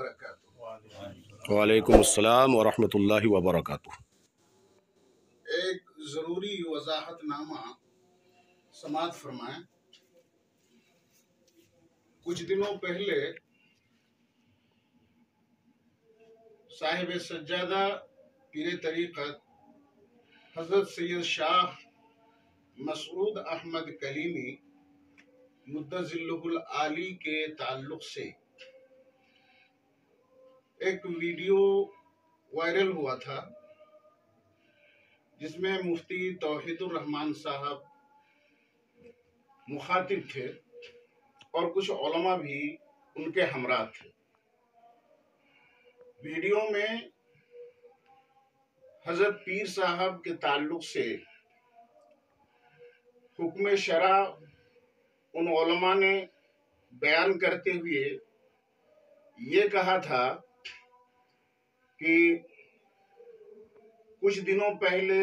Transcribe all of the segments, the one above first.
وبرکاتہ۔ وعلیکم السلام ورحمۃ اللہ وبرکاتہ۔ ایک ضروری وضاحت نامہ سماعت فرمائیں۔ کچھ دنوں پہلے صاحب سجادہ پیر طریقت حضرت سید شاہ مسعود احمد کلیمی مدظلہ العالی کے تعلق سے ایک ویڈیو وائرل ہوا تھا، جس میں مفتی توحید الرحمان صاحب مخاطب تھے اور کچھ علماء بھی ان کے ہمراہ تھے۔ ویڈیو میں حضرت پیر صاحب کے تعلق سے حکم شرع ان علماء نے بیان کرتے ہوئے یہ کہا تھا کہ کچھ دنوں پہلے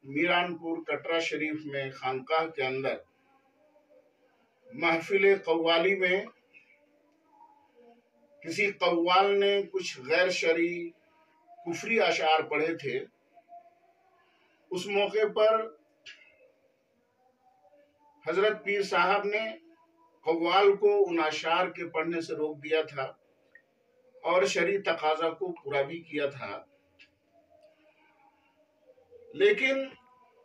میران پور کٹرا شریف میں خانقاہ کے اندر محفل قوالی میں کسی قوال نے کچھ غیر شرعی کفری اشعار پڑھے تھے۔ اس موقع پر حضرت پیر صاحب نے قوال کو ان اشعار کے پڑھنے سے روک دیا تھا اور شرعی تقاضا کو پورا بھی کیا تھا، لیکن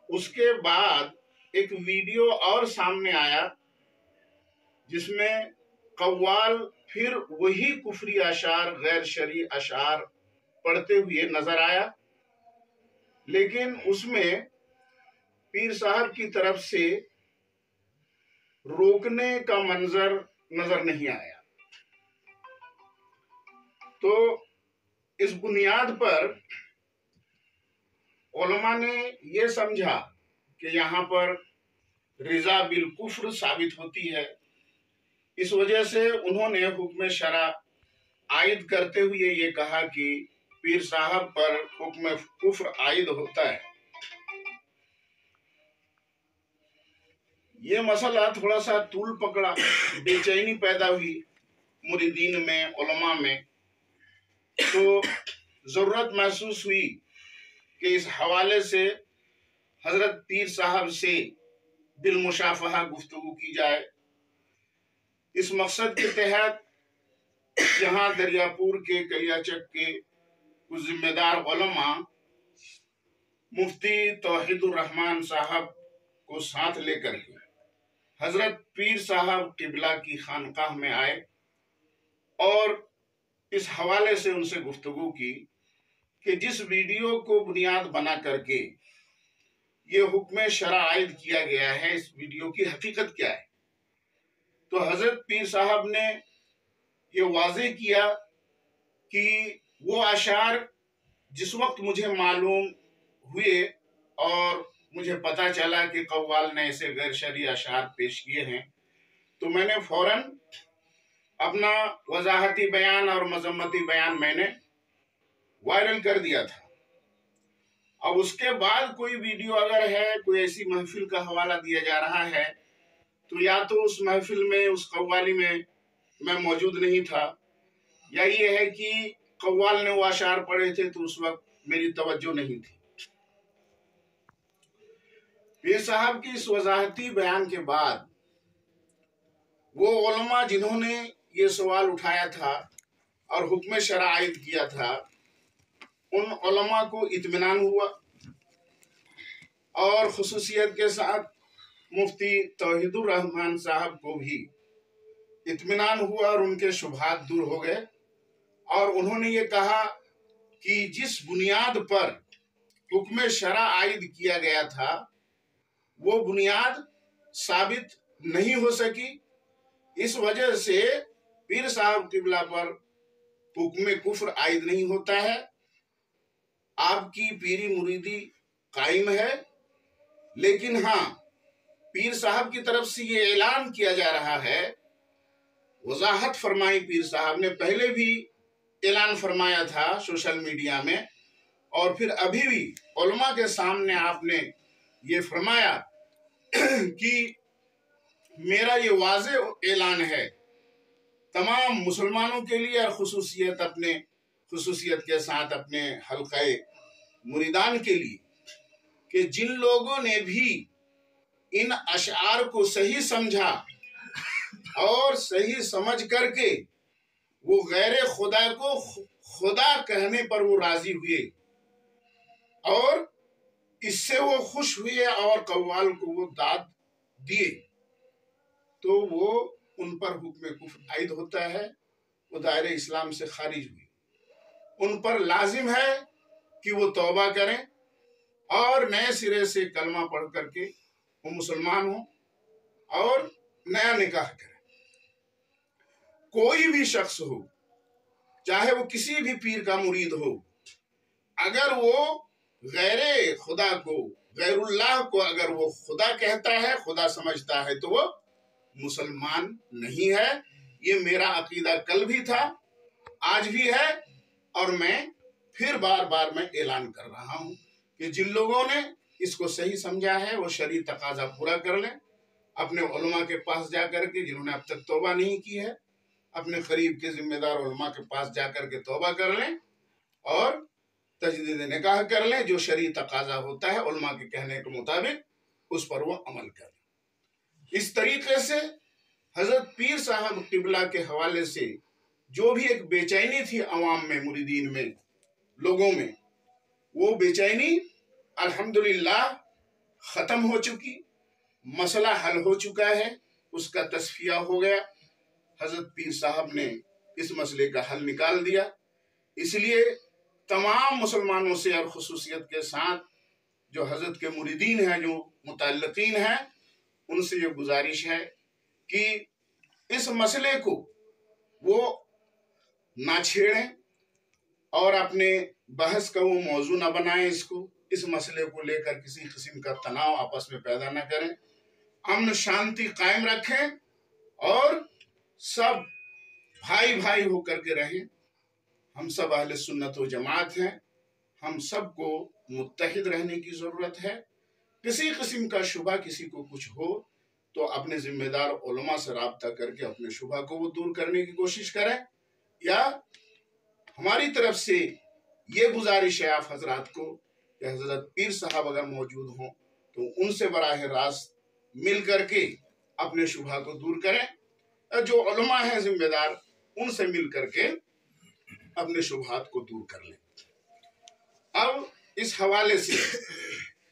اس کے بعد ایک ویڈیو اور سامنے آیا جس میں قوال پھر وہی کفری اشعار، غیر شرعی اشعار پڑھتے ہوئے نظر آیا، لیکن اس میں پیر صاحب کی طرف سے روکنے کا منظر نظر نہیں آیا۔ تو اس بنیاد پر علماء نے یہ سمجھا کہ یہاں پر رضا بالکفر ثابت ہوتی ہے، اس وجہ سے انہوں نے حکم شرع عائد کرتے ہوئے یہ کہا کہ پیر صاحب پر حکم کفر عائد ہوتا ہے۔ یہ مسئلہ تھوڑا سا طول پکڑا، بے چینی پیدا ہوئی مریدین میں، علماء میں، تو ضرورت محسوس ہوئی کہ اس حوالے سے حضرت پیر صاحب سے بالمشافہہ گفتگو کی جائے۔ اس مقصد کے تحت یہاں دریاپور کے کلیاچک کے کچھ ذمہ دار علماء مفتی توحید الرحمان صاحب کو ساتھ لے کر کے حضرت پیر صاحب قبلہ کی خانقاہ میں آئے اور اس حوالے سے ان سے گفتگو کی کہ جس ویڈیو کو بنیاد بنا کر کے یہ حکم شرع عائد کیا گیا ہے، اس ویڈیو کی حقیقت کیا ہے۔ تو حضرت پیر صاحب نے یہ واضح کیا کہ وہ اشعار جس وقت مجھے معلوم ہوئے اور مجھے پتا چلا کہ قوال نے ایسے غیر شرعی اشعار پیش کیے ہیں، تو میں نے فوراً اپنا وضاحتی بیان اور مذمتی بیان میں نے وائرل کر دیا تھا۔ اب اس کے بعد کوئی ویڈیو اگر ہے، کوئی ایسی محفل کا حوالہ دیا جا رہا ہے، تو یا تو اس محفل میں، اس قوالی میں موجود نہیں تھا، یا یہ ہے کہ قوال نے وہ اشعار پڑھے تھے تو اس وقت میری توجہ نہیں تھی۔ پیر صاحب کی اس وضاحتی بیان کے بعد وہ علماء جنہوں نے یہ سوال اٹھایا تھا اور حکم شرع عائد کیا تھا، ان علماء کو اطمینان ہوا اور خصوصیت کے ساتھ مفتی توحید الرحمان صاحب کو بھی اطمینان ہوا اور ان کے شبہات دور ہو گئے، اور انہوں نے یہ کہا کہ جس بنیاد پر حکم شرع عائد کیا گیا تھا وہ بنیاد ثابت نہیں ہو سکی، اس وجہ سے پیر صاحب قبلہ پر حکم کفر عائد نہیں ہوتا ہے، آپ کی پیری مریدی قائم ہے، لیکن ہاں پیر صاحب کی طرف سے یہ اعلان کیا جا رہا ہے، وضاحت فرمائی پیر صاحب نے، پہلے بھی اعلان فرمایا تھا سوشل میڈیا میں، اور پھر ابھی بھی علماء کے سامنے آپ نے یہ فرمایا کہ میرا یہ واضح اعلان ہے तमाम मुसलमानों के लिए और खसूसियत के साथ अपने हल्क़े मुरीदान के लिए कि जिन लोगों ने भी इन अशआर को सही समझा और सही समझ करके वो गैर खुदा को खुदा कहने पर वो राजी हुए और इससे वो खुश हुए और कव्वाल को वो दाद दिए, तो वो उन पर हुक्म कुफ्र आयद होता है, वो दायरे इस्लाम से खारिज हुई। उन पर लाजिम है कि वो तौबा करें और नए सिरे से कलमा पढ़ करके वो मुसलमान हो और नया निकाह करें। कोई भी शख्स हो, चाहे वो किसी भी पीर का मुरीद हो, अगर वो गैरे खुदा को, गैरुल्लाह को अगर वो खुदा कहता है, खुदा समझता है, तो वो मुसलमान नहीं है। ये मेरा अकीदा कल भी था, आज भी है, और मैं फिर बार बार मैं ऐलान कर रहा हूं कि जिन लोगों ने इसको सही समझा है वो शरई तकाजा पूरा कर लें, अपने उलमा के पास जाकर के, जिन्होंने अब तक तौबा नहीं की है, अपने करीब के जिम्मेदार उलमा के पास जाकर के तौबा कर लें और तजदीद निकाह कर लें। जो शरई तकाजा होता है उलमा के कहने के मुताबिक उस पर वो अमल करें। इस तरीके से हजरत पीर साहब किबला के हवाले से जो भी एक बेचैनी थी अवाम में, मुरीदीन में, लोगों में, वो बेचैनी अल्हम्दुलिल्लाह ख़त्म हो चुकी, मसला हल हो चुका है, उसका तस्फिया हो गया। हजरत पीर साहब ने इस मसले का हल निकाल दिया। इसलिए तमाम मुसलमानों से और खुसूसियत के साथ जो हजरत के मुरीदीन हैं, जो मुतल्लिकीन हैं, उनसे ये गुजारिश है कि इस मसले को वो ना छेड़ें और अपने बहस का वो मौजू ना बनाएं। इस मसले को लेकर किसी किस्म का तनाव आपस में पैदा ना करें, अमन शांति कायम रखें और सब भाई भाई होकर के रहें। हम सब अहले सुन्नत व जमात हैं, हम सबको मुत्तहिद रहने की ज़रूरत है। किसी किस्म का शुबा किसी को कुछ हो तो अपने जिम्मेदार उलमा से राब्ता करके अपने शुबा को वो दूर करने की कोशिश करें, या हमारी तरफ से ये गुजारिश है आप हजरात को कि हजरत पीर साहब अगर मौजूद हों तो उनसे बराह रास्त मिल करके अपने शुबा को दूर करें। जो उलमा हैं जिम्मेदार, उनसे मिल करके अपने शुबहात को दूर कर लें। अब इस हवाले से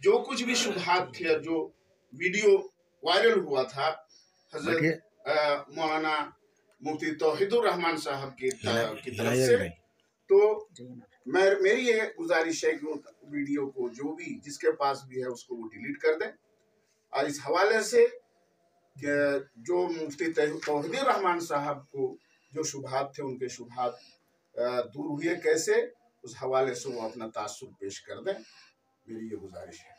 जो कुछ भी शुबहात थे, जो वीडियो वायरल हुआ था हजरत मौलाना मुफ्ती तौहीदुर रहमान साहब की तरफ से, तो मेरी ये गुजारिश है कि वीडियो को जो भी जिसके पास भी है उसको वो डिलीट कर दें। और इस हवाले से कि जो मुफ्ती तौहीदुर रहमान साहब को जो शुबहात थे, उनके शुबहात दूर हुए कैसे, उस हवाले से वो अपना तासुर पेश कर दें, मेरी ये गुजारिश है।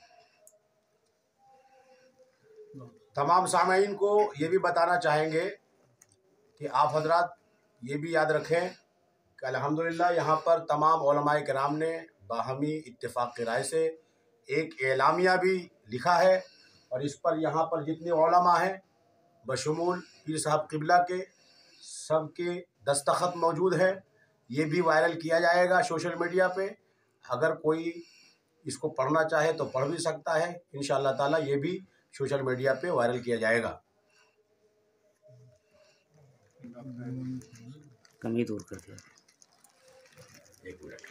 तमाम सामीन को ये भी बताना चाहेंगे कि आप हजरात ये भी याद रखें कि अल्हम्दुलिल्लाह यहाँ पर तमाम उलमाए किराम ने बाहमी इत्तेफाक की राय से एक एलामिया भी लिखा है, और इस पर यहाँ पर जितने उलमा हैं बशमूल पीर साहब किबला के, सबके दस्तखत मौजूद है। ये भी वायरल किया जाएगा सोशल मीडिया पे। अगर कोई इसको पढ़ना चाहे तो पढ़ भी सकता है। इंशाअल्लाह ताला ये भी सोशल मीडिया पे वायरल किया जाएगा। कमी दूर कर दिया। एक मिनट।